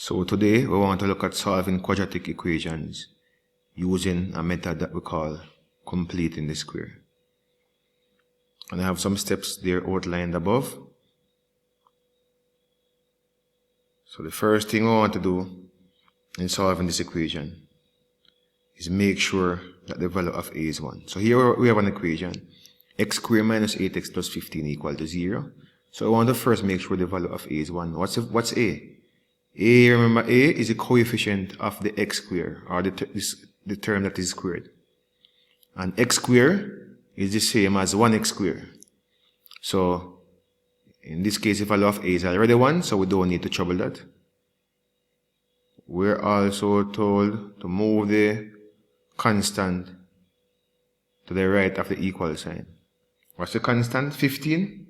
So today we want to look at solving quadratic equations using a method that we call completing the square. And I have some steps there outlined above. So the first thing we want to do in solving this equation is make sure that the value of a is 1. So here we have an equation, x squared minus 8x plus 15 equal to 0. So I want to first make sure the value of a is 1. What's a? A, remember, a is the coefficient of the x squared, or the term that is squared. And x squared is the same as 1x squared. So in this case, the value of a is already 1, so we don't need to trouble that. We're also told to move the constant to the right of the equal sign. What's the constant? 15.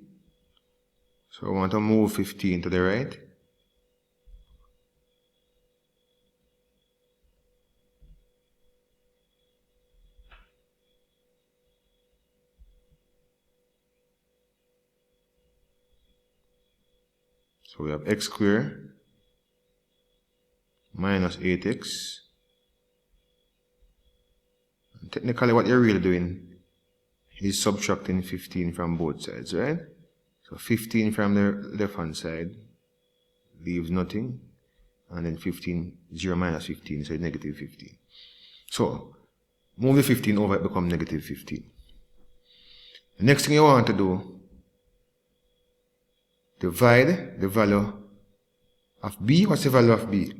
So we want to move 15 to the right. So we have x squared minus 8x. And technically what you're really doing is subtracting 15 from both sides, right? So 15 from the left hand side leaves nothing. And then 0 minus 15, so negative 15. So move the 15 over, it becomes negative 15. The next thing you want to do, divide the value of b. What's the value of b?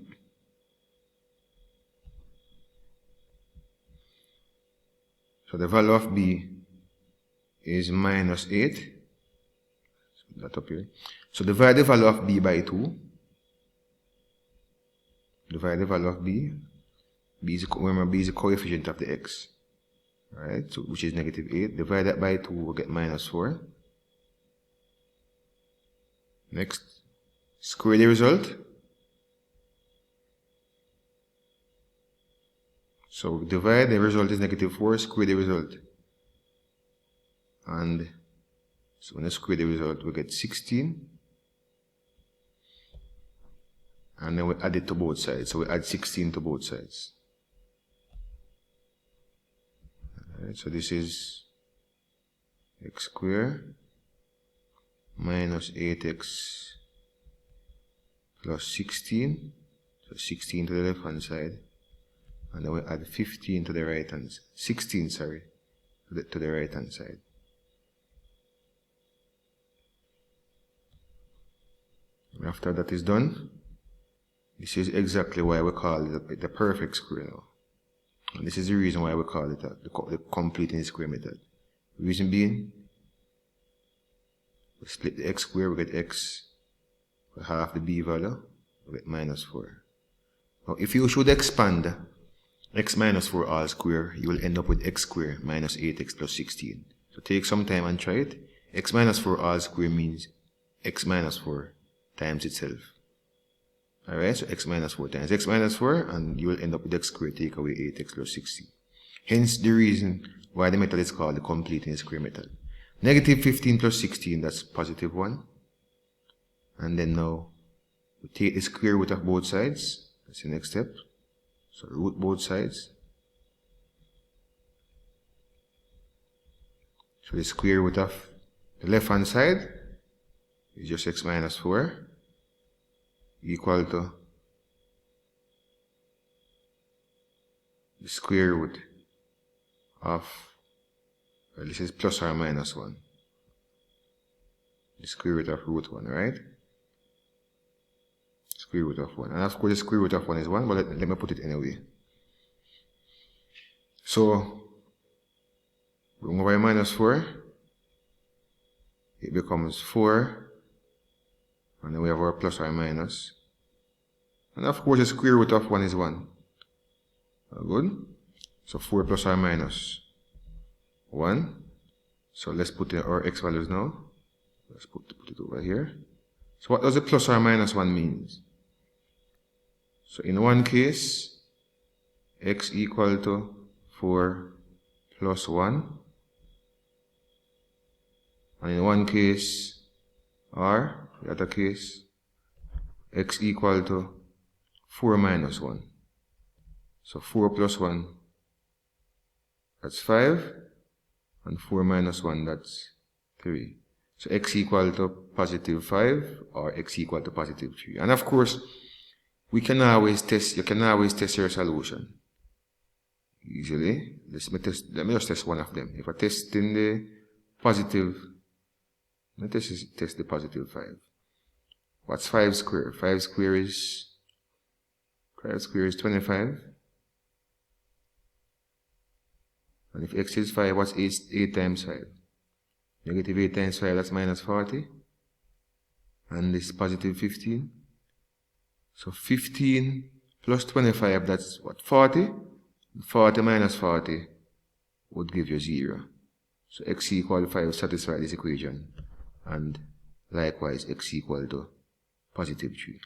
So the value of b is minus 8. That up here. So divide the value of b by 2. Divide the value of b. Remember, b is the coefficient of the x. Right? So which is negative 8. Divide that by 2, we'll get minus 4. Next, square the result. So divide, the result is negative 4, square the result. And so when you square the result, we get 16. And then we add it to both sides. So we add 16 to both sides. Alright, so this is x squared minus 8x plus 16. So 16 to the left hand side. And then we add 15 to the right hand side. 16, sorry, to the right hand side. After that is done, this is exactly why we call it the perfect square now. And this is the reason why we call it the completing square method. Reason being, we split the x squared, we get x, we half the b value, we get minus 4. Now if you should expand x minus 4 all square, you will end up with x squared minus 8x plus 16. So take some time and try it. X minus 4 all square means x minus 4 times itself. Alright, so x minus 4 times x minus 4, and you will end up with x squared, take away 8x plus 16. Hence the reason why the method is called the completing square method. Negative 15 plus 16, that's positive 1. And then now, we take the square root of both sides. That's the next step. So root both sides. So the square root of the left hand side is just x minus 4 equal to the square root of, well, this is plus or minus 1. The square root of root 1, right? Square root of 1. And of course the square root of 1 is 1, but let me put it anyway. So, bring over minus 4. It becomes 4. And then we have our plus or minus. And of course the square root of 1 is 1. Good. So 4 plus or minus 1. So let's put in our x values now. Let's put it over here. So what does the plus or minus 1 mean? So in one case, x equal to 4 plus 1. And in one case, or the other case, x equal to 4 minus 1. So 4 plus 1, that's 5. And 4 minus 1, that's 3. So x equal to positive 5 or x equal to positive 3. And of course, you can always test your solution. Easily. Let me just test one of them. If I test in the positive, let me test the positive 5. What's 5 squared? 5 squared is 25. And if x is 5, what's 8 times 5? Negative 8 times 5, that's minus 40. And this positive 15. So 15 plus 25, that's what? 40? 40 minus 40 would give you 0. So x equal to 5 satisfies this equation. And likewise, x equal to positive 3.